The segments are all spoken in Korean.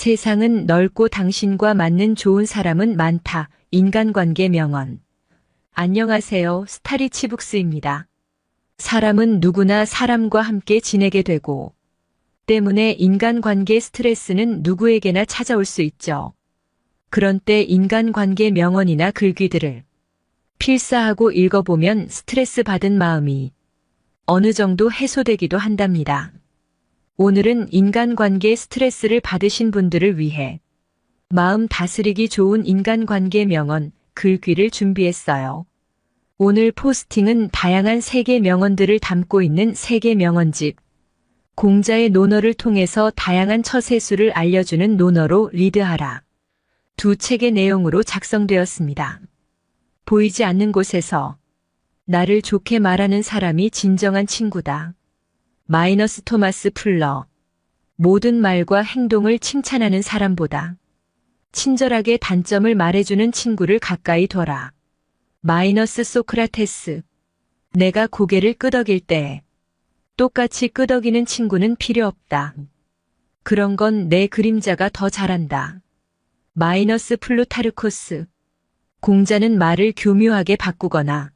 세상은 넓고 당신과 맞는 좋은 사람은 많다. 인간관계 명언. 안녕하세요. 스타리치북스입니다. 사람은 누구나 사람과 함께 지내게 되고 때문에 인간관계 스트레스는 누구에게나 찾아올 수 있죠. 그런 때 인간관계 명언이나 글귀들을 필사하고 읽어보면 스트레스 받은 마음이 어느 정도 해소되기도 한답니다. 오늘은 인간관계 스트레스를 받으신 분들을 위해 마음 다스리기 좋은 인간관계 명언, 글귀를 준비했어요. 오늘 포스팅은 다양한 세계 명언들을 담고 있는 세계 명언집, 공자의 논어를 통해서 다양한 처세수를 알려주는 논어로 리드하라. 두 책의 내용으로 작성되었습니다. 보이지 않는 곳에서 나를 좋게 말하는 사람이 진정한 친구다. 마이너스 토마스 풀러. 모든 말과 행동을 칭찬하는 사람보다 친절하게 단점을 말해주는 친구를 가까이 둬라. 마이너스 소크라테스. 내가 고개를 끄덕일 때 똑같이 끄덕이는 친구는 필요 없다. 그런 건 내 그림자가 더 잘한다. 마이너스 플루타르코스. 공자는 말을 교묘하게 바꾸거나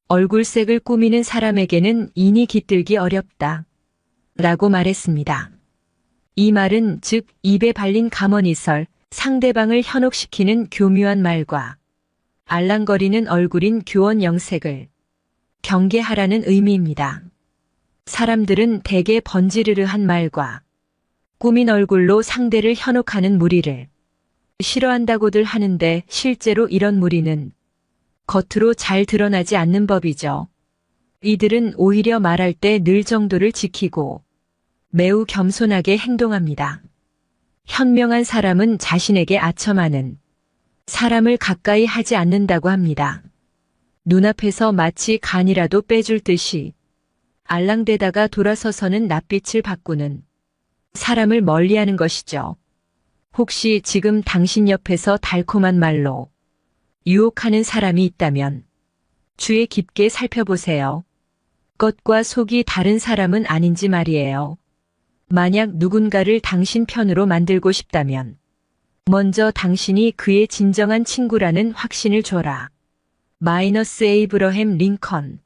얼굴색을 꾸미는 사람에게는 인이 깃들기 어렵다. 라고 말했습니다. 이 말은 즉 입에 발린 가머니설, 상대방을 현혹시키는 교묘한 말과 알랑거리는 얼굴인 교원 영색을 경계하라는 의미입니다. 사람들은 대개 번지르르한 말과 꾸민 얼굴로 상대를 현혹하는 무리를 싫어한다고들 하는데 실제로 이런 무리는 겉으로 잘 드러나지 않는 법이죠. 이들은 오히려 말할 때 늘 정도를 지키고 매우 겸손하게 행동합니다. 현명한 사람은 자신에게 아첨하는 사람을 가까이 하지 않는다고 합니다. 눈앞에서 마치 간이라도 빼줄 듯이 알랑대다가 돌아서서는 낯빛을 바꾸는 사람을 멀리하는 것이죠. 혹시 지금 당신 옆에서 달콤한 말로 유혹하는 사람이 있다면 주의 깊게 살펴보세요. 겉과 속이 다른 사람은 아닌지 말이에요. 만약 누군가를 당신 편으로 만들고 싶다면 먼저 당신이 그의 진정한 친구라는 확신을 줘라. 마이너스 에이브러햄 링컨.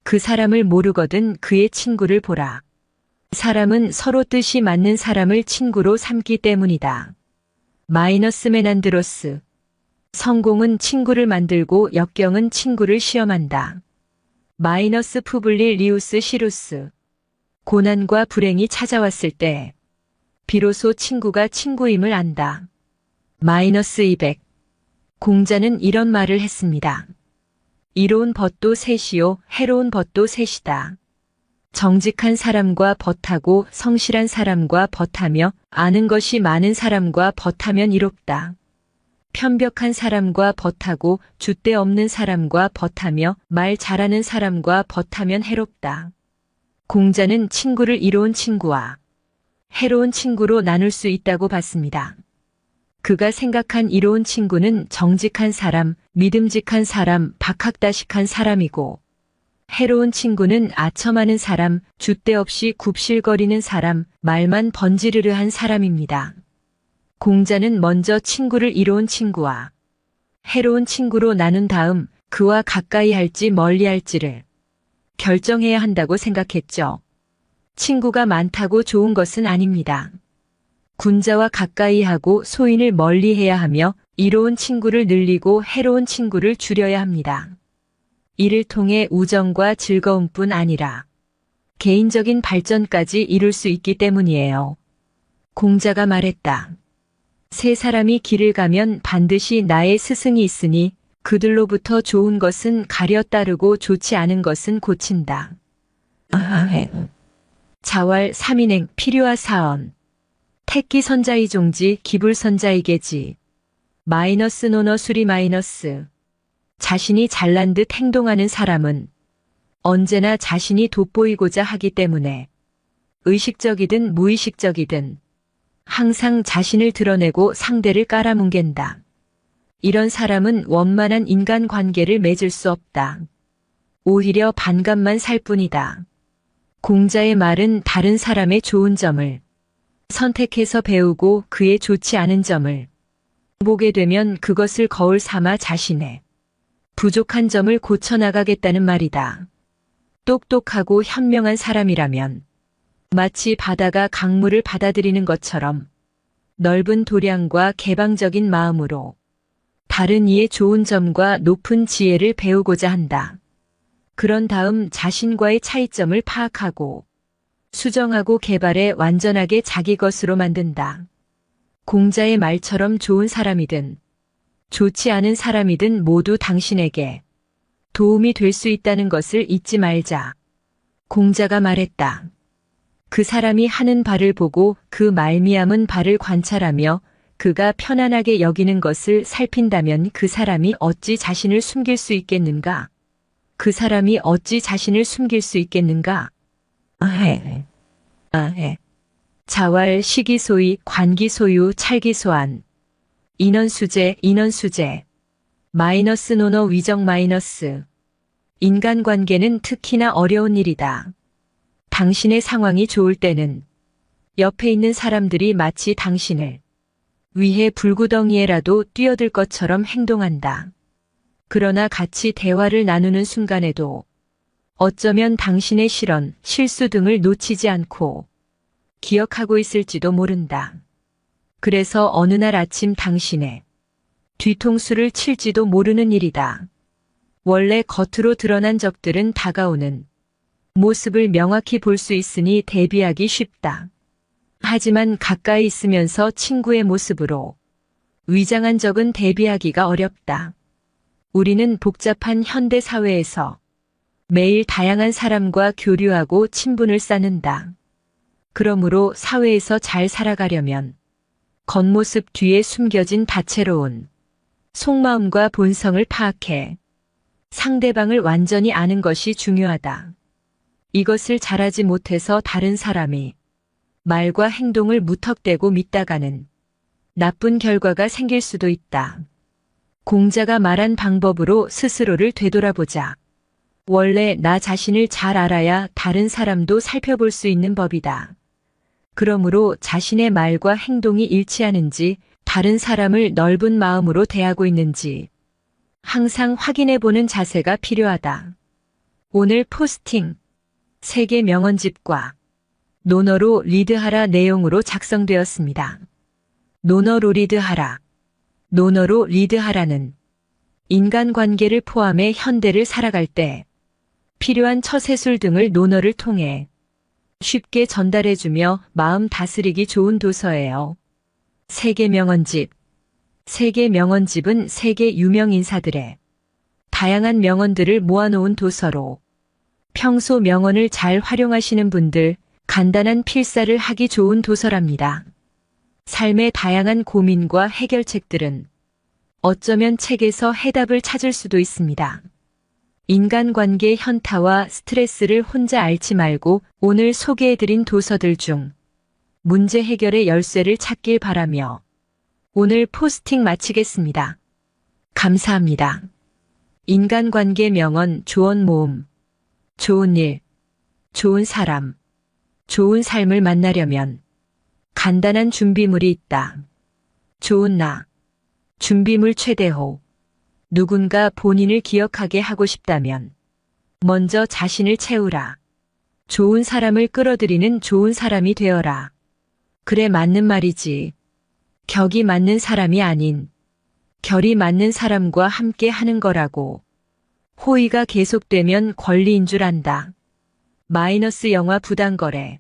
그 사람을 모르거든 그의 친구를 보라. 사람은 서로 뜻이 맞는 사람을 친구로 삼기 때문이다. 마이너스 메난드로스. 성공은 친구를 만들고 역경은 친구를 시험한다. 마이너스 푸블리 리우스 시루스. 고난과 불행이 찾아왔을 때 비로소 친구가 친구임을 안다. 마이너스 200. 공자는 이런 말을 했습니다. 이로운 벗도 셋이요 해로운 벗도 셋이다. 정직한 사람과 벗하고 성실한 사람과 벗하며 아는 것이 많은 사람과 벗하면 이롭다. 편벽한 사람과 벗하고 줏대 없는 사람과 벗하며 말 잘하는 사람과 벗하면 해롭다. 공자는 친구를 이로운 친구와 해로운 친구로 나눌 수 있다고 봤습니다. 그가 생각한 이로운 친구는 정직한 사람, 믿음직한 사람, 박학다식한 사람이고 해로운 친구는 아첨하는 사람, 줏대 없이 굽실거리는 사람, 말만 번지르르한 사람입니다. 공자는 먼저 친구를 이로운 친구와 해로운 친구로 나눈 다음 그와 가까이 할지 멀리 할지를 결정해야 한다고 생각했죠. 친구가 많다고 좋은 것은 아닙니다. 군자와 가까이 하고 소인을 멀리 해야 하며 이로운 친구를 늘리고 해로운 친구를 줄여야 합니다. 이를 통해 우정과 즐거움뿐 아니라 개인적인 발전까지 이룰 수 있기 때문이에요. 공자가 말했다. 세 사람이 길을 가면 반드시 나의 스승이 있으니 그들로부터 좋은 것은 가려 따르고 좋지 않은 것은 고친다. 자왈 삼인행 필요하 사언. 택기 선자의 종지 기불 선자의 계지. 마이너스 논어 수리 마이너스. 자신이 잘난 듯 행동하는 사람은 언제나 자신이 돋보이고자 하기 때문에 의식적이든 무의식적이든 항상 자신을 드러내고 상대를 깔아뭉갠다. 이런 사람은 원만한 인간관계를 맺을 수 없다. 오히려 반감만 살 뿐이다. 공자의 말은 다른 사람의 좋은 점을 선택해서 배우고 그의 좋지 않은 점을 보게 되면 그것을 거울 삼아 자신의 부족한 점을 고쳐나가겠다는 말이다. 똑똑하고 현명한 사람이라면 마치 바다가 강물을 받아들이는 것처럼 넓은 도량과 개방적인 마음으로 다른 이의 좋은 점과 높은 지혜를 배우고자 한다. 그런 다음 자신과의 차이점을 파악하고 수정하고 개발해 완전하게 자기 것으로 만든다. 공자의 말처럼 좋은 사람이든 좋지 않은 사람이든 모두 당신에게 도움이 될 수 있다는 것을 잊지 말자. 공자가 말했다. 그 사람이 하는 바를 보고 그 말미암은 바를 관찰하며 그가 편안하게 여기는 것을 살핀다면 그 사람이 어찌 자신을 숨길 수 있겠는가? 그 사람이 어찌 자신을 숨길 수 있겠는가? 자왈 시기소위 관기소유 찰기소안 인원수재 마이너스 논어 위정 마이너스 인간관계는 특히나 어려운 일이다. 당신의 상황이 좋을 때는 옆에 있는 사람들이 마치 당신을 위해 불구덩이에라도 뛰어들 것처럼 행동한다. 그러나 같이 대화를 나누는 순간에도 어쩌면 당신의 실언, 실수 등을 놓치지 않고 기억하고 있을지도 모른다. 그래서 어느 날 아침 당신의 뒤통수를 칠지도 모르는 일이다. 원래 겉으로 드러난 적들은 다가오는 모습을 명확히 볼 수 있으니 대비하기 쉽다. 하지만 가까이 있으면서 친구의 모습으로 위장한 적은 대비하기가 어렵다. 우리는 복잡한 현대 사회에서 매일 다양한 사람과 교류하고 친분을 쌓는다. 그러므로 사회에서 잘 살아가려면 겉모습 뒤에 숨겨진 다채로운 속마음과 본성을 파악해 상대방을 완전히 아는 것이 중요하다. 이것을 잘하지 못해서 다른 사람이 말과 행동을 무턱대고 믿다가는 나쁜 결과가 생길 수도 있다. 공자가 말한 방법으로 스스로를 되돌아보자. 원래 나 자신을 잘 알아야 다른 사람도 살펴볼 수 있는 법이다. 그러므로 자신의 말과 행동이 일치하는지, 다른 사람을 넓은 마음으로 대하고 있는지 항상 확인해 보는 자세가 필요하다. 오늘 포스팅 세계 명언집과 논어로 리드하라 내용으로 작성되었습니다. 논어로 리드하라. 논어로 리드하라는 인간관계를 포함해 현대를 살아갈 때 필요한 처세술 등을 논어를 통해 쉽게 전달해주며 마음 다스리기 좋은 도서예요. 세계 명언집. 세계 명언집은 세계 유명 인사들의 다양한 명언들을 모아놓은 도서로 평소 명언을 잘 활용하시는 분들, 간단한 필사를 하기 좋은 도서랍니다. 삶의 다양한 고민과 해결책들은 어쩌면 책에서 해답을 찾을 수도 있습니다. 인간관계 현타와 스트레스를 혼자 앓지 말고 오늘 소개해드린 도서들 중 문제 해결의 열쇠를 찾길 바라며 오늘 포스팅 마치겠습니다. 감사합니다. 인간관계 명언 조언 모음. 좋은 일, 좋은 사람, 좋은 삶을 만나려면 간단한 준비물이 있다. 좋은 나. 준비물 최대호. 누군가 본인을 기억하게 하고 싶다면 먼저 자신을 채우라. 좋은 사람을 끌어들이는 좋은 사람이 되어라. 그래, 맞는 말이지. 격이 맞는 사람이 아닌 결이 맞는 사람과 함께 하는 거라고. 호의가 계속되면 권리인 줄 안다. 마이너스 영화 부당거래.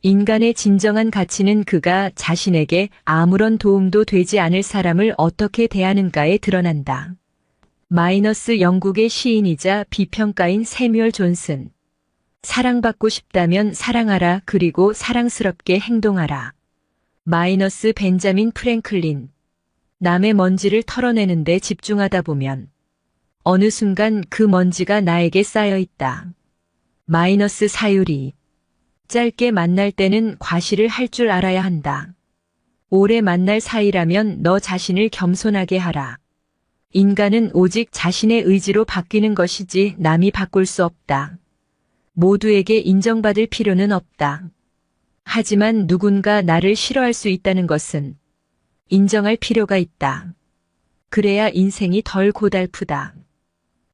인간의 진정한 가치는 그가 자신에게 아무런 도움도 되지 않을 사람을 어떻게 대하는가에 드러난다. 마이너스 영국의 시인이자 비평가인 세뮤얼 존슨. 사랑받고 싶다면 사랑하라. 그리고 사랑스럽게 행동하라. 마이너스 벤자민 프랭클린. 남의 먼지를 털어내는데 집중하다 보면 어느 순간 그 먼지가 나에게 쌓여 있다. 마이너스 사유리. 짧게 만날 때는 과시를 할 줄 알아야 한다. 오래 만날 사이라면 너 자신을 겸손하게 하라. 인간은 오직 자신의 의지로 바뀌는 것이지 남이 바꿀 수 없다. 모두에게 인정받을 필요는 없다. 하지만 누군가 나를 싫어할 수 있다는 것은 인정할 필요가 있다. 그래야 인생이 덜 고달프다.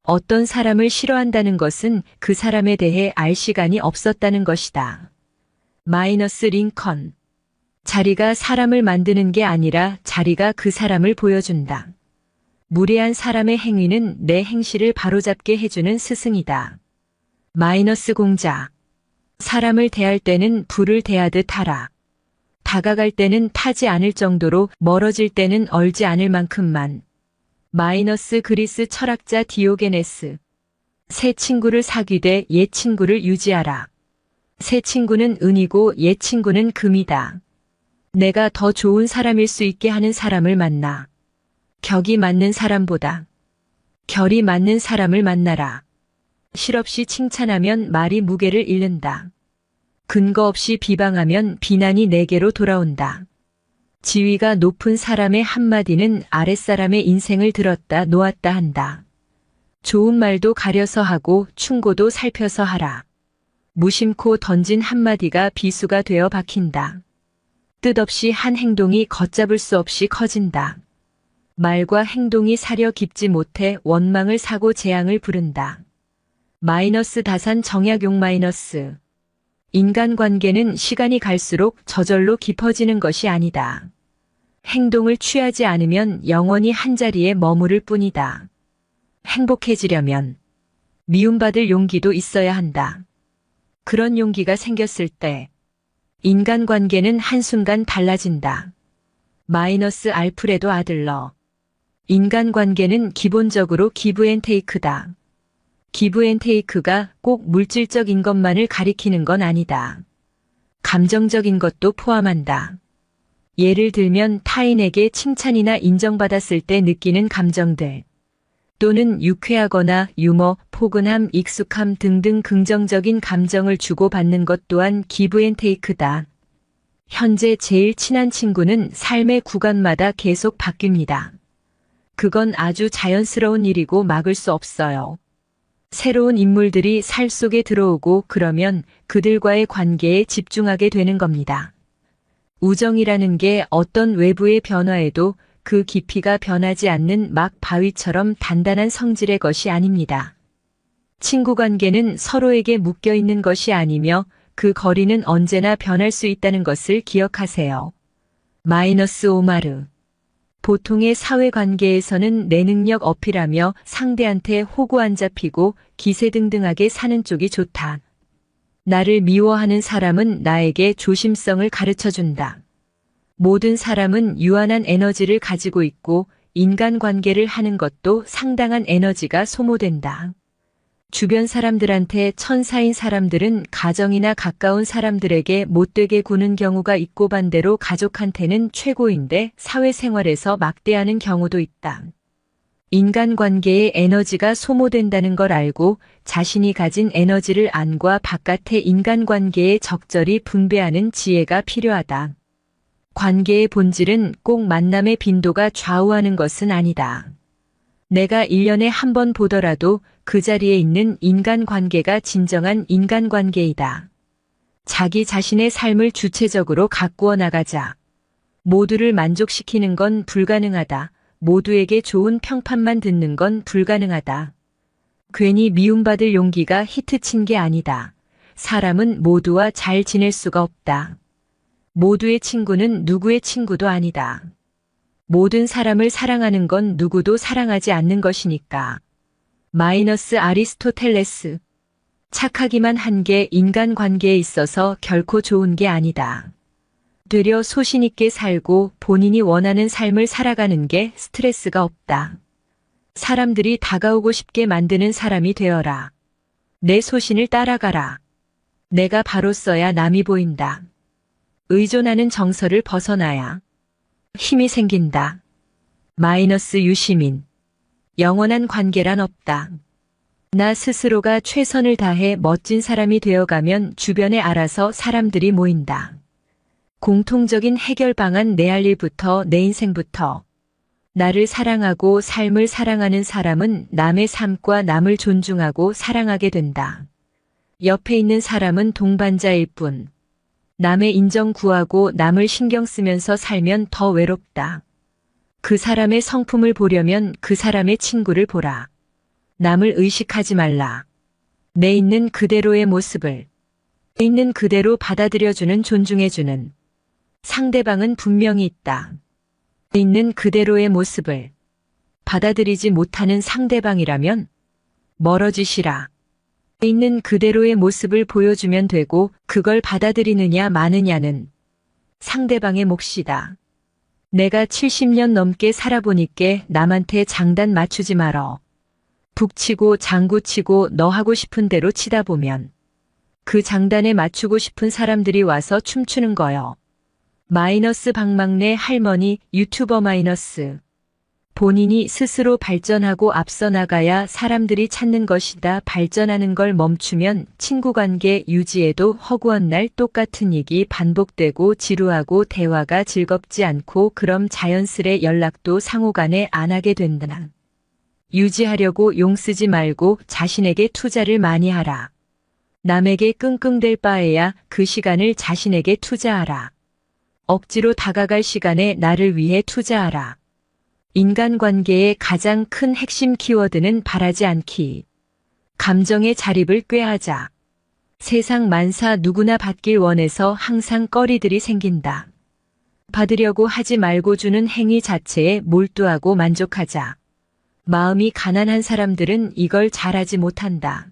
어떤 사람을 싫어한다는 것은 그 사람에 대해 알 시간이 없었다는 것이다. 마이너스 링컨. 자리가 사람을 만드는 게 아니라 자리가 그 사람을 보여준다. 무례한 사람의 행위는 내 행실을 바로잡게 해주는 스승이다. 마이너스 공자. 사람을 대할 때는 불을 대하듯 하라. 다가갈 때는 타지 않을 정도로 멀어질 때는 얼지 않을 만큼만. 마이너스 그리스 철학자 디오게네스. 새 친구를 사귀되 옛 친구를 유지하라. 새 친구는 은이고 옛 친구는 금이다. 내가 더 좋은 사람일 수 있게 하는 사람을 만나. 격이 맞는 사람보다 결이 맞는 사람을 만나라. 실없이 칭찬하면 말이 무게를 잃는다. 근거 없이 비방하면 비난이 내게로 돌아온다. 지위가 높은 사람의 한마디는 아랫사람의 인생을 들었다 놓았다 한다. 좋은 말도 가려서 하고 충고도 살펴서 하라. 무심코 던진 한마디가 비수가 되어 박힌다. 뜻없이 한 행동이 걷잡을 수 없이 커진다. 말과 행동이 사려 깊지 못해 원망을 사고 재앙을 부른다. 마이너스 다산 정약용 마이너스. 인간관계는 시간이 갈수록 저절로 깊어지는 것이 아니다. 행동을 취하지 않으면 영원히 한자리에 머무를 뿐이다. 행복해지려면 미움받을 용기도 있어야 한다. 그런 용기가 생겼을 때 인간관계는 한순간 달라진다. 마이너스 알프레도 아들러. 인간관계는 기본적으로 기브앤테이크다. 기브앤테이크가 꼭 물질적인 것만을 가리키는 건 아니다. 감정적인 것도 포함한다. 예를 들면 타인에게 칭찬이나 인정받았을 때 느끼는 감정들, 또는 유쾌하거나 유머, 포근함, 익숙함 등등 긍정적인 감정을 주고받는 것 또한 기브앤테이크다. 현재 제일 친한 친구는 삶의 구간마다 계속 바뀝니다. 그건 아주 자연스러운 일이고 막을 수 없어요. 새로운 인물들이 살 속에 들어오고 그러면 그들과의 관계에 집중하게 되는 겁니다. 우정이라는 게 어떤 외부의 변화에도 그 깊이가 변하지 않는 막 바위처럼 단단한 성질의 것이 아닙니다. 친구 관계는 서로에게 묶여 있는 것이 아니며 그 거리는 언제나 변할 수 있다는 것을 기억하세요. 마이너스 오마르. 보통의 사회관계에서는 내 능력 어필하며 상대한테 호구 안 잡히고 기세등등하게 사는 쪽이 좋다. 나를 미워하는 사람은 나에게 조심성을 가르쳐준다. 모든 사람은 유한한 에너지를 가지고 있고 인간관계를 하는 것도 상당한 에너지가 소모된다. 주변 사람들한테 천사인 사람들은 가정이나 가까운 사람들에게 못되게 구는 경우가 있고 반대로 가족한테는 최고인데 사회생활에서 막대하는 경우도 있다. 인간관계에 에너지가 소모된다는 걸 알고 자신이 가진 에너지를 안과 바깥의 인간관계에 적절히 분배하는 지혜가 필요하다. 관계의 본질은 꼭 만남의 빈도가 좌우하는 것은 아니다. 내가 1년에 한 번 보더라도 그 자리에 있는 인간관계가 진정한 인간관계이다. 자기 자신의 삶을 주체적으로 가꾸어 나가자. 모두를 만족시키는 건 불가능하다. 모두에게 좋은 평판만 듣는 건 불가능하다. 괜히 미움받을 용기가 히트친 게 아니다. 사람은 모두와 잘 지낼 수가 없다. 모두의 친구는 누구의 친구도 아니다. 모든 사람을 사랑하는 건 누구도 사랑하지 않는 것이니까. 마이너스 아리스토텔레스. 착하기만 한 게 인간관계에 있어서 결코 좋은 게 아니다. 되려 소신 있게 살고 본인이 원하는 삶을 살아가는 게 스트레스가 없다. 사람들이 다가오고 싶게 만드는 사람이 되어라. 내 소신을 따라가라. 내가 바로 써야 남이 보인다. 의존하는 정서를 벗어나야 힘이 생긴다. 마이너스 유시민. 영원한 관계란 없다. 나 스스로가 최선을 다해 멋진 사람이 되어가면 주변에 알아서 사람들이 모인다. 공통적인 해결 방안 내 할 일부터 내 인생부터. 나를 사랑하고 삶을 사랑하는 사람은 남의 삶과 남을 존중하고 사랑하게 된다. 옆에 있는 사람은 동반자일 뿐. 남의 인정 구하고 남을 신경 쓰면서 살면 더 외롭다. 그 사람의 성품을 보려면 그 사람의 친구를 보라. 남을 의식하지 말라. 내 있는 그대로의 모습을 있는 그대로 받아들여주는 존중해주는 상대방은 분명히 있다. 있는 그대로의 모습을 받아들이지 못하는 상대방이라면 멀어지시라. 있는 그대로의 모습을 보여주면 되고 그걸 받아들이느냐 마느냐는 상대방의 몫이다. 내가 70년 넘게 살아보니께 남한테 장단 맞추지 말어. 북치고 장구치고 너 하고 싶은 대로 치다 보면 그 장단에 맞추고 싶은 사람들이 와서 춤추는 거요. 마이너스 방망내 할머니 유튜버 마이너스. 본인이 스스로 발전하고 앞서 나가야 사람들이 찾는 것이다. 발전하는 걸 멈추면 친구관계 유지에도 허구한 날 똑같은 얘기 반복되고 지루하고 대화가 즐겁지 않고 그럼 자연스레 연락도 상호간에 안 하게 된다. 유지하려고 용 쓰지 말고 자신에게 투자를 많이 하라. 남에게 끙끙댈 바에야 그 시간을 자신에게 투자하라. 억지로 다가갈 시간에 나를 위해 투자하라. 인간관계의 가장 큰 핵심 키워드는 바라지 않기. 감정의 자립을 꾀하자. 세상 만사 누구나 받길 원해서 항상 꺼리들이 생긴다. 받으려고 하지 말고 주는 행위 자체에 몰두하고 만족하자. 마음이 가난한 사람들은 이걸 잘하지 못한다.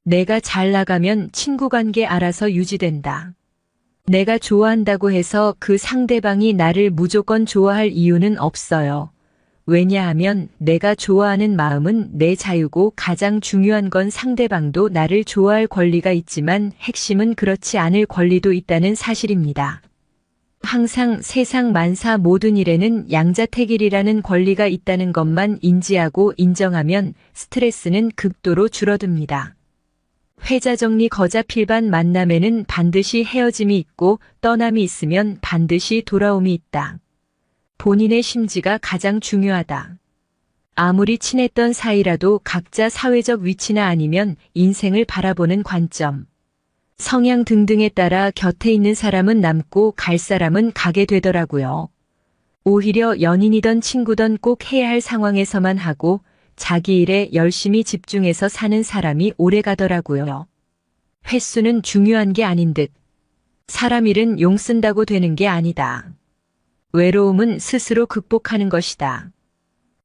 내가 잘 나가면 친구관계 알아서 유지된다. 내가 좋아한다고 해서 그 상대방이 나를 무조건 좋아할 이유는 없어요. 왜냐하면 내가 좋아하는 마음은 내 자유고 가장 중요한 건 상대방도 나를 좋아할 권리가 있지만 핵심은 그렇지 않을 권리도 있다는 사실입니다. 항상 세상 만사 모든 일에는 양자택일이라는 권리가 있다는 것만 인지하고 인정하면 스트레스는 극도로 줄어듭니다. 회자정리 거자필반 만남에는 반드시 헤어짐이 있고 떠남이 있으면 반드시 돌아옴이 있다. 본인의 심지가 가장 중요하다. 아무리 친했던 사이라도 각자 사회적 위치나 아니면 인생을 바라보는 관점, 성향 등등에 따라 곁에 있는 사람은 남고 갈 사람은 가게 되더라고요. 오히려 연인이던 친구던 꼭 해야 할 상황에서만 하고 자기 일에 열심히 집중해서 사는 사람이 오래 가더라고요. 횟수는 중요한 게 아닌 듯. 사람 일은 용 쓴다고 되는 게 아니다. 외로움은 스스로 극복하는 것이다.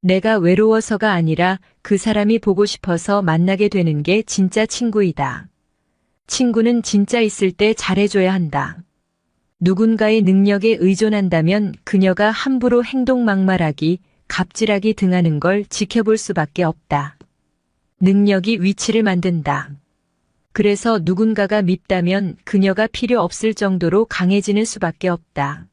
내가 외로워서가 아니라 그 사람이 보고 싶어서 만나게 되는 게 진짜 친구이다. 친구는 진짜 있을 때 잘해줘야 한다. 누군가의 능력에 의존한다면 그녀가 함부로 행동 막말하기, 갑질하기 등하는 걸 지켜볼 수밖에 없다. 능력이 위치를 만든다. 그래서 누군가가 밉다면 그녀가 필요 없을 정도로 강해지는 수밖에 없다.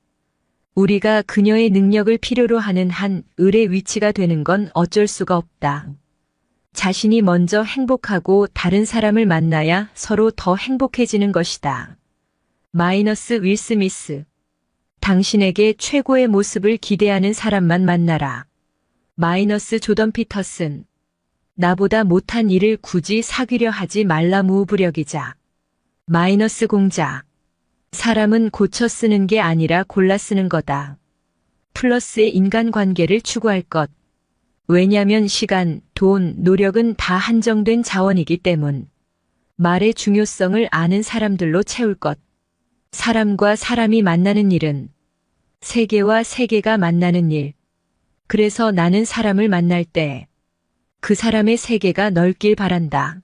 우리가 그녀의 능력을 필요로 하는 한 을의 위치가 되는 건 어쩔 수가 없다. 자신이 먼저 행복하고 다른 사람을 만나야 서로 더 행복해지는 것이다. 마이너스 윌 스미스. 당신에게 최고의 모습을 기대하는 사람만 만나라. 마이너스 조던 피터슨. 나보다 못한 일을 굳이 사귀려 하지 말라 무부력이자. 마이너스 공자. 사람은 고쳐 쓰는 게 아니라 골라 쓰는 거다. 플러스의 인간관계를 추구할 것. 왜냐면 시간, 돈, 노력은 다 한정된 자원이기 때문. 말의 중요성을 아는 사람들로 채울 것. 사람과 사람이 만나는 일은 세계와 세계가 만나는 일. 그래서 나는 사람을 만날 때 그 사람의 세계가 넓길 바란다.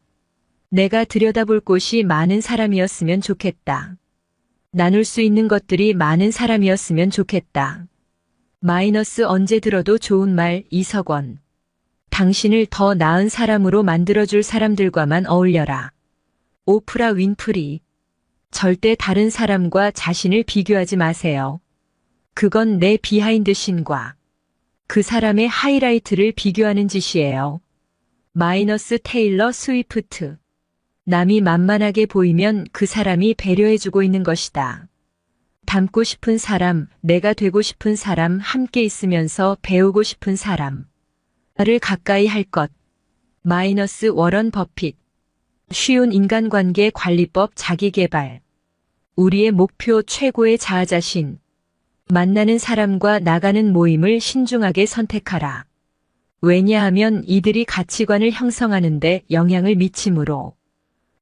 내가 들여다볼 곳이 많은 사람이었으면 좋겠다. 나눌 수 있는 것들이 많은 사람이었으면 좋겠다. 마이너스 언제 들어도 좋은 말 이석원. 당신을 더 나은 사람으로 만들어줄 사람들과만 어울려라. 오프라 윈프리. 절대 다른 사람과 자신을 비교하지 마세요. 그건 내 비하인드 씬과 그 사람의 하이라이트를 비교하는 짓이에요. 마이너스 테일러 스위프트. 남이 만만하게 보이면 그 사람이 배려해주고 있는 것이다. 닮고 싶은 사람, 내가 되고 싶은 사람, 함께 있으면서 배우고 싶은 사람. 나를 가까이 할 것. 마이너스 워런 버핏. 쉬운 인간관계 관리법 자기개발. 우리의 목표 최고의 자아자신. 만나는 사람과 나가는 모임을 신중하게 선택하라. 왜냐하면 이들이 가치관을 형성하는데 영향을 미치므로.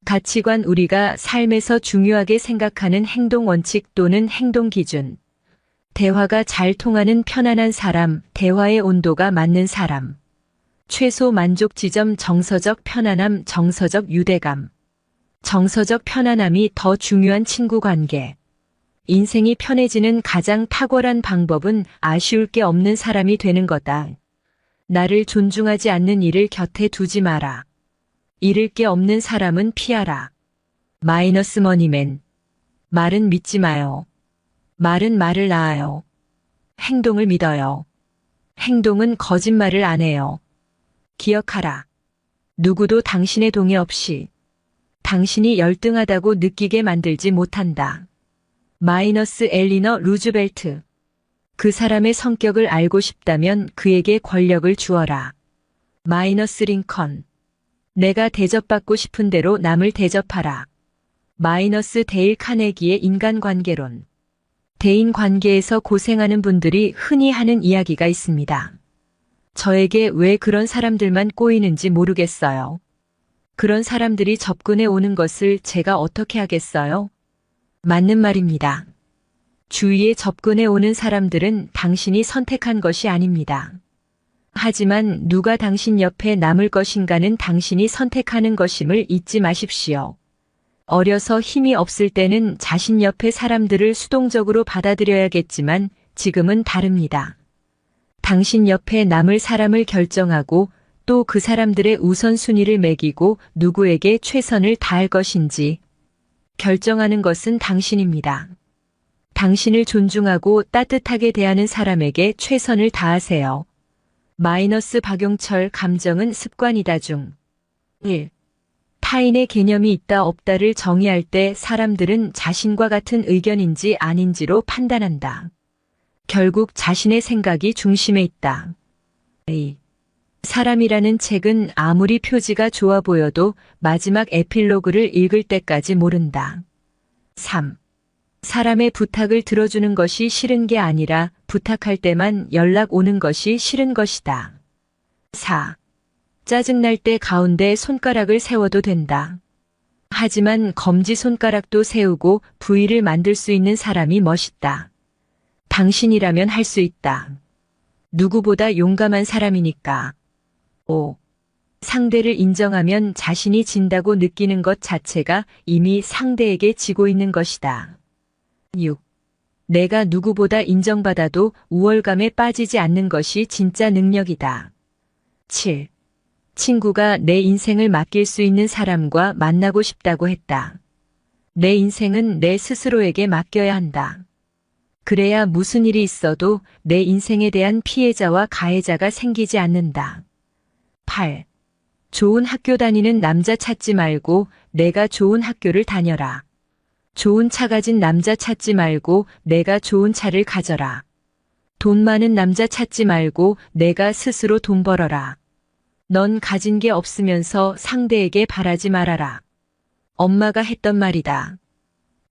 가치관 우리가 삶에서 중요하게 생각하는 행동 원칙 또는 행동 기준. 대화가 잘 통하는 편안한 사람, 대화의 온도가 맞는 사람. 최소 만족 지점 정서적 편안함, 정서적 유대감. 정서적 편안함이 더 중요한 친구 관계. 인생이 편해지는 가장 탁월한 방법은 아쉬울 게 없는 사람이 되는 거다. 나를 존중하지 않는 이를 곁에 두지 마라. 잃을 게 없는 사람은 피하라. 마이너스 머니맨. 말은 믿지 마요. 말은 말을 낳아요. 행동을 믿어요. 행동은 거짓말을 안 해요. 기억하라. 누구도 당신의 동의 없이 당신이 열등하다고 느끼게 만들지 못한다. 마이너스 엘리너 루즈벨트. 그 사람의 성격을 알고 싶다면 그에게 권력을 주어라. 마이너스 링컨. 내가 대접받고 싶은 대로 남을 대접하라. 마이너스 데일 카네기의 인간관계론. 대인관계에서 고생하는 분들이 흔히 하는 이야기가 있습니다. 저에게 왜 그런 사람들만 꼬이는지 모르겠어요. 그런 사람들이 접근해 오는 것을 제가 어떻게 하겠어요? 맞는 말입니다. 주위에 접근해 오는 사람들은 당신이 선택한 것이 아닙니다. 하지만 누가 당신 옆에 남을 것인가는 당신이 선택하는 것임을 잊지 마십시오. 어려서 힘이 없을 때는 자신 옆에 사람들을 수동적으로 받아들여야겠지만 지금은 다릅니다. 당신 옆에 남을 사람을 결정하고 또 그 사람들의 우선순위를 매기고 누구에게 최선을 다할 것인지 결정하는 것은 당신입니다. 당신을 존중하고 따뜻하게 대하는 사람에게 최선을 다하세요. 마이너스 박용철. 감정은 습관이다 중. 1. 타인의 개념이 있다 없다를 정의할 때 사람들은 자신과 같은 의견인지 아닌지로 판단한다. 결국 자신의 생각이 중심에 있다. 2. 사람이라는 책은 아무리 표지가 좋아 보여도 마지막 에필로그를 읽을 때까지 모른다. 3. 사람의 부탁을 들어주는 것이 싫은 게 아니라 부탁할 때만 연락 오는 것이 싫은 것이다. 4. 짜증날 때 가운데 손가락을 세워도 된다. 하지만 검지손가락도 세우고 V를 만들 수 있는 사람이 멋있다. 당신이라면 할 수 있다. 누구보다 용감한 사람이니까. 5. 상대를 인정하면 자신이 진다고 느끼는 것 자체가 이미 상대에게 지고 있는 것이다. 6. 내가 누구보다 인정받아도 우월감에 빠지지 않는 것이 진짜 능력이다. 7. 친구가 내 인생을 맡길 수 있는 사람과 만나고 싶다고 했다. 내 인생은 내 스스로에게 맡겨야 한다. 그래야 무슨 일이 있어도 내 인생에 대한 피해자와 가해자가 생기지 않는다. 8. 좋은 학교 다니는 남자 찾지 말고 내가 좋은 학교를 다녀라. 좋은 차 가진 남자 찾지 말고 내가 좋은 차를 가져라. 돈 많은 남자 찾지 말고 내가 스스로 돈 벌어라. 넌 가진 게 없으면서 상대에게 바라지 말아라. 엄마가 했던 말이다.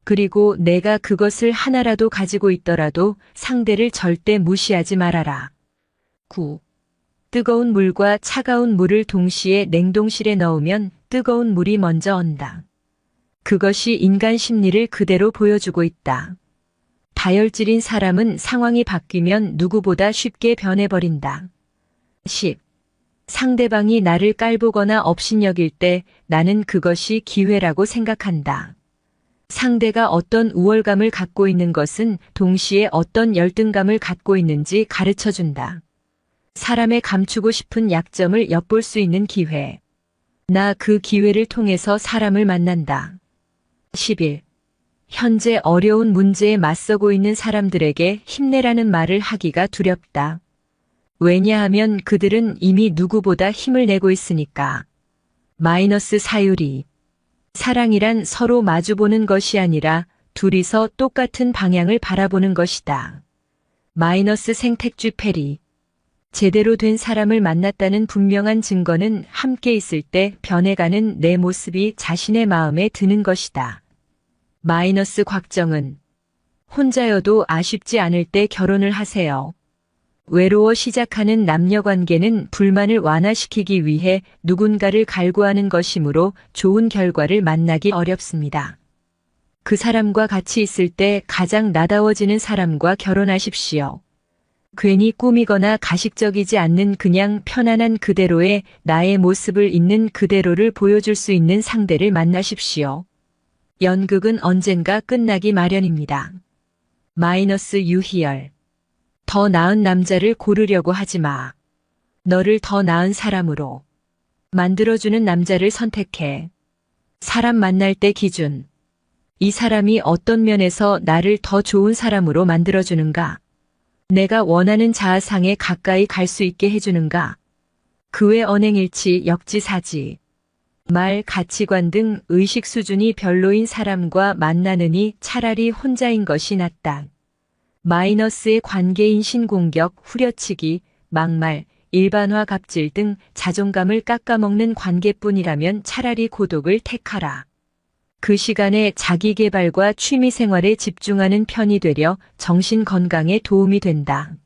그리고 내가 그것을 하나라도 가지고 있더라도 상대를 절대 무시하지 말아라. 9. 뜨거운 물과 차가운 물을 동시에 냉동실에 넣으면 뜨거운 물이 먼저 언다. 그것이 인간 심리를 그대로 보여주고 있다. 다혈질인 사람은 상황이 바뀌면 누구보다 쉽게 변해버린다. 10. 상대방이 나를 깔보거나 업신여길 때 나는 그것이 기회라고 생각한다. 상대가 어떤 우월감을 갖고 있는 것은 동시에 어떤 열등감을 갖고 있는지 가르쳐준다. 사람의 감추고 싶은 약점을 엿볼 수 있는 기회. 나 그 기회를 통해서 사람을 만난다. 11. 현재 어려운 문제에 맞서고 있는 사람들에게 힘내라는 말을 하기가 두렵다. 왜냐하면 그들은 이미 누구보다 힘을 내고 있으니까. 마이너스 사유리. 사랑이란 서로 마주보는 것이 아니라 둘이서 똑같은 방향을 바라보는 것이다. 마이너스 생택쥐 페리. 제대로 된 사람을 만났다는 분명한 증거는 함께 있을 때 변해가는 내 모습이 자신의 마음에 드는 것이다. 마이너스 곽정은 혼자여도 아쉽지 않을 때 결혼을 하세요. 외로워 시작하는 남녀관계는 불만을 완화시키기 위해 누군가를 갈구하는 것이므로 좋은 결과를 만나기 어렵습니다. 그 사람과 같이 있을 때 가장 나다워지는 사람과 결혼하십시오. 괜히 꾸미거나 가식적이지 않는 그냥 편안한 그대로의 나의 모습을 있는 그대로를 보여줄 수 있는 상대를 만나십시오. 연극은 언젠가 끝나기 마련입니다. 마이너스 유희열. 더 나은 남자를 고르려고 하지 마. 너를 더 나은 사람으로 만들어주는 남자를 선택해. 사람 만날 때 기준. 이 사람이 어떤 면에서 나를 더 좋은 사람으로 만들어주는가? 내가 원하는 자아상에 가까이 갈 수 있게 해주는가? 그 외 언행일치, 역지사지, 말, 가치관 등 의식 수준이 별로인 사람과 만나느니 차라리 혼자인 것이 낫다. 마이너스의 관계인 신공격, 후려치기, 막말, 일반화 갑질 등 자존감을 깎아먹는 관계뿐이라면 차라리 고독을 택하라. 그 시간에 자기 개발과 취미 생활에 집중하는 편이 되려 정신 건강에 도움이 된다.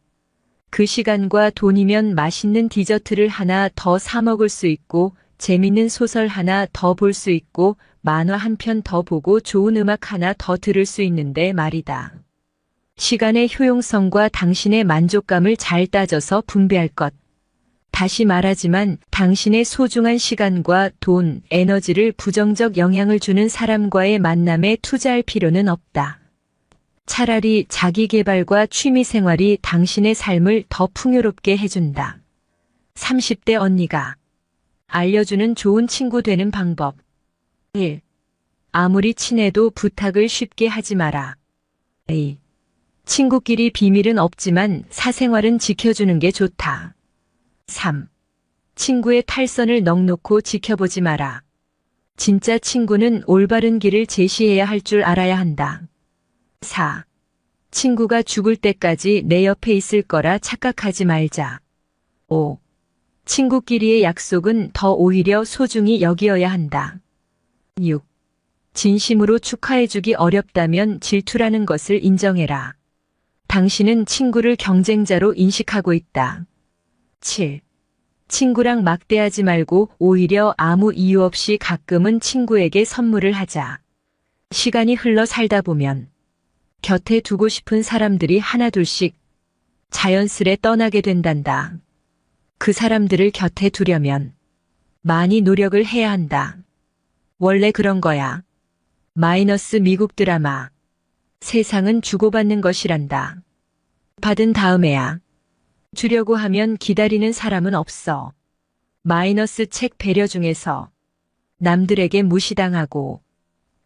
그 시간과 돈이면 맛있는 디저트를 하나 더 사 먹을 수 있고 재밌는 소설 하나 더 볼 수 있고 만화 한 편 더 보고 좋은 음악 하나 더 들을 수 있는데 말이다. 시간의 효용성과 당신의 만족감을 잘 따져서 분배할 것. 다시 말하지만 당신의 소중한 시간과 돈, 에너지를 부정적 영향을 주는 사람과의 만남에 투자할 필요는 없다. 차라리 자기 개발과 취미 생활이 당신의 삶을 더 풍요롭게 해준다. 30대 언니가 알려주는 좋은 친구 되는 방법. 1. 아무리 친해도 부탁을 쉽게 하지 마라. 2. 친구끼리 비밀은 없지만 사생활은 지켜주는 게 좋다. 3. 친구의 탈선을 넋놓고 지켜보지 마라. 진짜 친구는 올바른 길을 제시해야 할 줄 알아야 한다. 4. 친구가 죽을 때까지 내 옆에 있을 거라 착각하지 말자. 5. 친구끼리의 약속은 더 오히려 소중히 여기어야 한다. 6. 진심으로 축하해주기 어렵다면 질투라는 것을 인정해라. 당신은 친구를 경쟁자로 인식하고 있다. 7. 친구랑 막대하지 말고 오히려 아무 이유 없이 가끔은 친구에게 선물을 하자. 시간이 흘러 살다 보면 곁에 두고 싶은 사람들이 하나둘씩 자연스레 떠나게 된단다. 그 사람들을 곁에 두려면 많이 노력을 해야 한다. 원래 그런 거야. 마이너스 미국 드라마. 세상은 주고받는 것이란다. 받은 다음에야 주려고 하면 기다리는 사람은 없어. 마이너스 책 배려 중에서 남들에게 무시당하고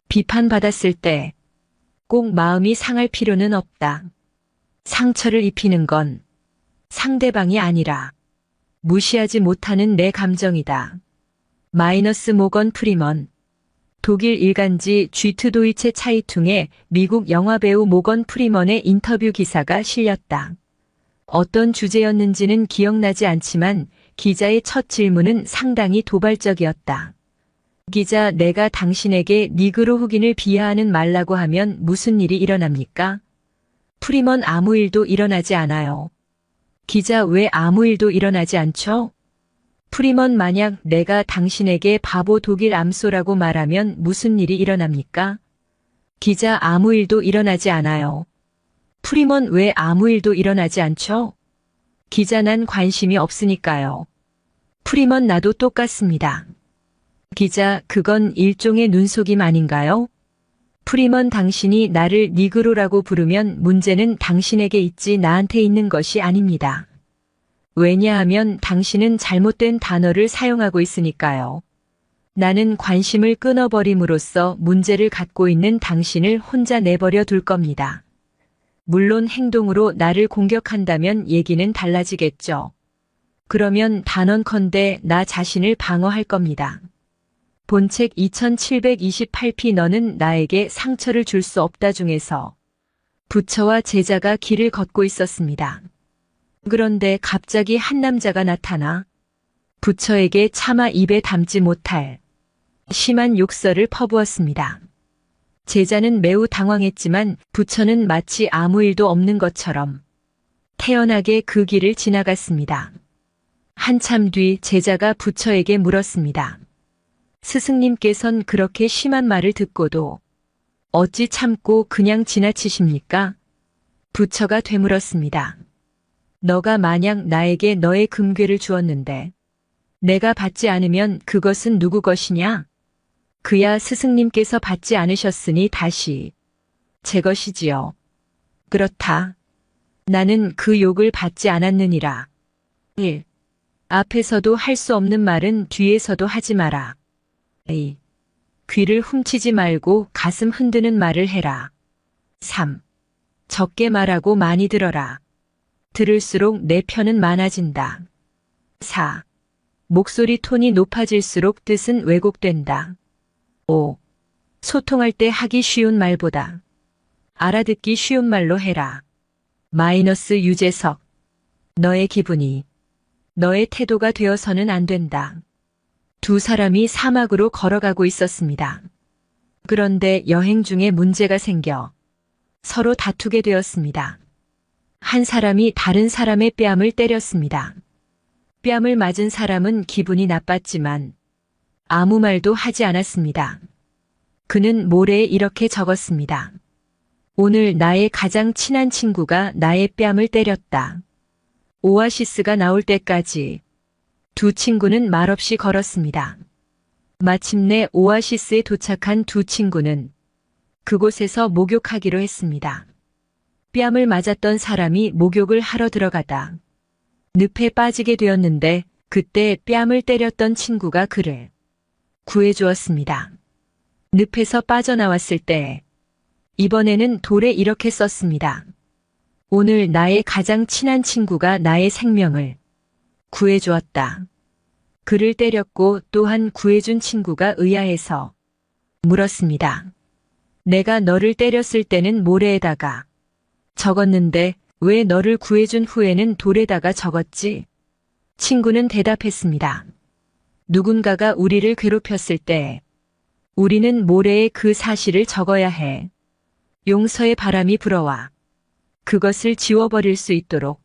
비판받았을 때 꼭 마음이 상할 필요는 없다. 상처를 입히는 건 상대방이 아니라 무시하지 못하는 내 감정이다. 마이너스 모건 프리먼. 독일 일간지 쥐트도이체 차이퉁에 미국 영화배우 모건 프리먼의 인터뷰 기사가 실렸다. 어떤 주제였는지는 기억나지 않지만 기자의 첫 질문은 상당히 도발적이었다. 기자, 내가 당신에게 니그로 흑인을 비하하는 말라고 하면 무슨 일이 일어납니까? 프리먼, 아무 일도 일어나지 않아요. 기자, 왜 아무 일도 일어나지 않죠? 프리먼, 만약 내가 당신에게 바보 독일 암소라고 말하면 무슨 일이 일어납니까? 기자, 아무 일도 일어나지 않아요. 프리먼, 왜 아무 일도 일어나지 않죠? 기자, 난 관심이 없으니까요. 프리먼, 나도 똑같습니다. 기자, 그건 일종의 눈속임 아닌가요? 프리먼, 당신이 나를 니그로라고 부르면 문제는 당신에게 있지 나한테 있는 것이 아닙니다. 왜냐하면 당신은 잘못된 단어를 사용하고 있으니까요. 나는 관심을 끊어버림으로써 문제를 갖고 있는 당신을 혼자 내버려 둘 겁니다. 물론 행동으로 나를 공격한다면 얘기는 달라지겠죠. 그러면 단언컨대 나 자신을 방어할 겁니다. 본책 2728p 너는 나에게 상처를 줄 수 없다 중에서 부처와 제자가 길을 걷고 있었습니다. 그런데 갑자기 한 남자가 나타나 부처에게 차마 입에 담지 못할 심한 욕설을 퍼부었습니다. 제자는 매우 당황했지만 부처는 마치 아무 일도 없는 것처럼 태연하게 그 길을 지나갔습니다. 한참 뒤 제자가 부처에게 물었습니다. 스승님께선 그렇게 심한 말을 듣고도 어찌 참고 그냥 지나치십니까? 부처가 되물었습니다. 너가 만약 나에게 너의 금괴를 주었는데 내가 받지 않으면 그것은 누구 것이냐? 그야 스승님께서 받지 않으셨으니 다시 제 것이지요. 그렇다. 나는 그 욕을 받지 않았느니라. 1. 앞에서도 할 수 없는 말은 뒤에서도 하지 마라. 2. 귀를 훔치지 말고 가슴 흔드는 말을 해라. 3. 적게 말하고 많이 들어라. 들을수록 내 편은 많아진다. 4. 목소리 톤이 높아질수록 뜻은 왜곡된다. 5. 소통할 때 하기 쉬운 말보다 알아듣기 쉬운 말로 해라. 마이너스 유재석. 너의 기분이 너의 태도가 되어서는 안 된다. 두 사람이 사막으로 걸어가고 있었습니다. 그런데 여행 중에 문제가 생겨 서로 다투게 되었습니다. 한 사람이 다른 사람의 뺨을 때렸습니다. 뺨을 맞은 사람은 기분이 나빴지만 아무 말도 하지 않았습니다. 그는 모래에 이렇게 적었습니다. 오늘 나의 가장 친한 친구가 나의 뺨을 때렸다. 오아시스가 나올 때까지 두 친구는 말없이 걸었습니다. 마침내 오아시스에 도착한 두 친구는 그곳에서 목욕하기로 했습니다. 뺨을 맞았던 사람이 목욕을 하러 들어가다 늪에 빠지게 되었는데 그때 뺨을 때렸던 친구가 그를 구해주었습니다. 늪에서 빠져나왔을 때 이번에는 돌에 이렇게 썼습니다. 오늘 나의 가장 친한 친구가 나의 생명을 구해주었다. 그를 때렸고 또한 구해준 친구가 의아해서 물었습니다. 내가 너를 때렸을 때는 모래에다가 적었는데 왜 너를 구해준 후에는 돌에다가 적었지? 친구는 대답했습니다. 누군가가 우리를 괴롭혔을 때 우리는 모래에 그 사실을 적어야 해. 용서의 바람이 불어와 그것을 지워버릴 수 있도록.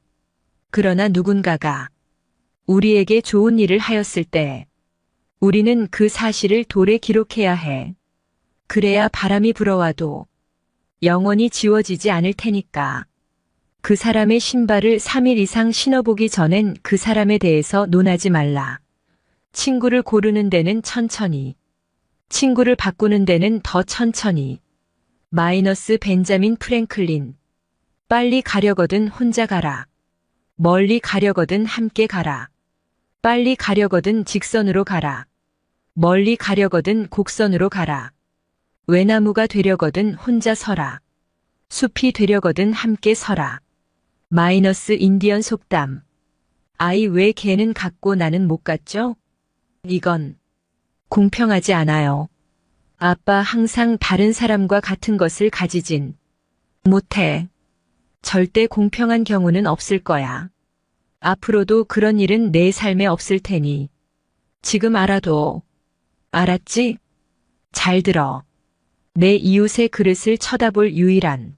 그러나 누군가가 우리에게 좋은 일을 하였을 때 우리는 그 사실을 돌에 기록해야 해. 그래야 바람이 불어와도 영원히 지워지지 않을 테니까. 그 사람의 신발을 3일 이상 신어보기 전엔 그 사람에 대해서 논하지 말라. 친구를 고르는 데는 천천히, 친구를 바꾸는 데는 더 천천히. 마이너스 벤자민 프랭클린. 빨리 가려거든 혼자 가라. 멀리 가려거든 함께 가라. 빨리 가려거든 직선으로 가라. 멀리 가려거든 곡선으로 가라. 외나무가 되려거든 혼자 서라. 숲이 되려거든 함께 서라. 마이너스 인디언 속담. 아이 왜 개는 갔고 나는 못 갔죠? 이건 공평하지 않아요. 아빠 항상 다른 사람과 같은 것을 가지진 못해. 절대 공평한 경우는 없을 거야. 앞으로도 그런 일은 내 삶에 없을 테니 지금 알아둬. 알았지? 잘 들어. 내 이웃의 그릇을 쳐다볼 유일한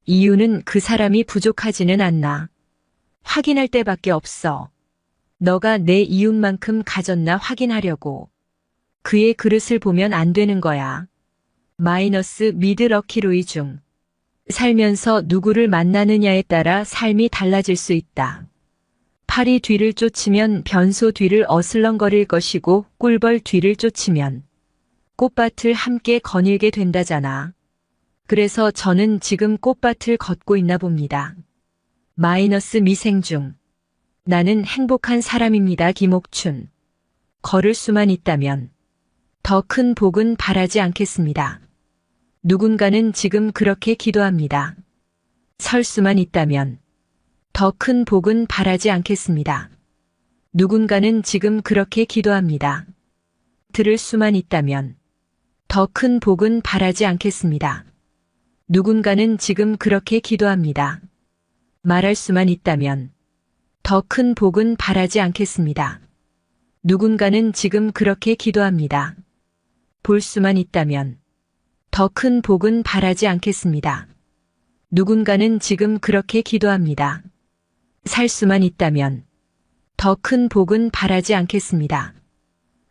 이유는 그 사람이 부족하지는 않나. 확인할 때밖에 없어. 너가 내 이웃만큼 가졌나 확인하려고 그의 그릇을 보면 안 되는 거야. 마이너스 미드 럭키 루이 중. 살면서 누구를 만나느냐에 따라 삶이 달라질 수 있다. 파리 뒤를 쫓으면 변소 뒤를 어슬렁거릴 것이고 꿀벌 뒤를 쫓으면 꽃밭을 함께 거닐게 된다잖아. 그래서 저는 지금 꽃밭을 걷고 있나 봅니다. 마이너스 미생 중. 나는 행복한 사람입니다. 김옥춘. 걸을 수만 있다면 더 큰 복은 바라지 않겠습니다. 누군가는 지금 그렇게 기도합니다. 설 수만 있다면 더 큰 복은 바라지 않겠습니다. 누군가는 지금 그렇게 기도합니다. 들을 수만 있다면 더 큰 복은 바라지 않겠습니다. 누군가는 지금 그렇게 기도합니다. 말할 수만 있다면 더 큰 복은 바라지 않겠습니다. 누군가는 지금 그렇게 기도합니다. 볼 수만 있다면 더 큰 복은 바라지 않겠습니다. 누군가는 지금 그렇게 기도합니다. 살 수만 있다면 더 큰 복은 바라지 않겠습니다.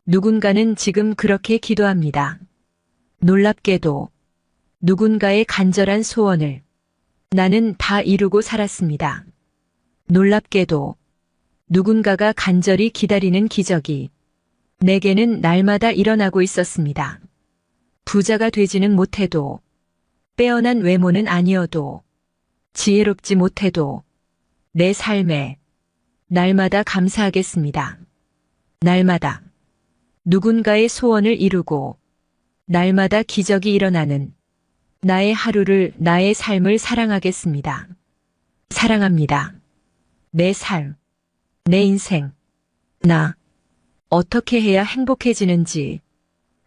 누군가는 지금 그렇게 기도합니다. 놀랍게도 누군가의 간절한 소원을 나는 다 이루고 살았습니다. 놀랍게도 누군가가 간절히 기다리는 기적이 내게는 날마다 일어나고 있었습니다. 부자가 되지는 못해도, 빼어난 외모는 아니어도, 지혜롭지 못해도 내 삶에 날마다 감사하겠습니다. 날마다 누군가의 소원을 이루고 날마다 기적이 일어나는 나의 하루를, 나의 삶을 사랑하겠습니다. 사랑합니다. 내 삶, 내 인생, 나 어떻게 해야 행복해지는지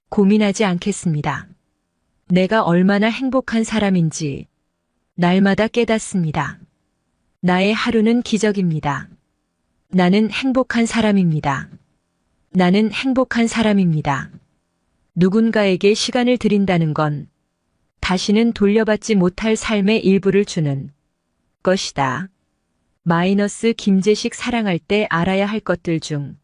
고민하지 않겠습니다. 내가 얼마나 행복한 사람인지 날마다 깨닫습니다. 나의 하루는 기적입니다. 나는 행복한 사람입니다. 나는 행복한 사람입니다. 누군가에게 시간을 드린다는 건 다시는 돌려받지 못할 삶의 일부를 주는 것이다. 마이너스 김재식. 사랑할 때 알아야 할 것들 중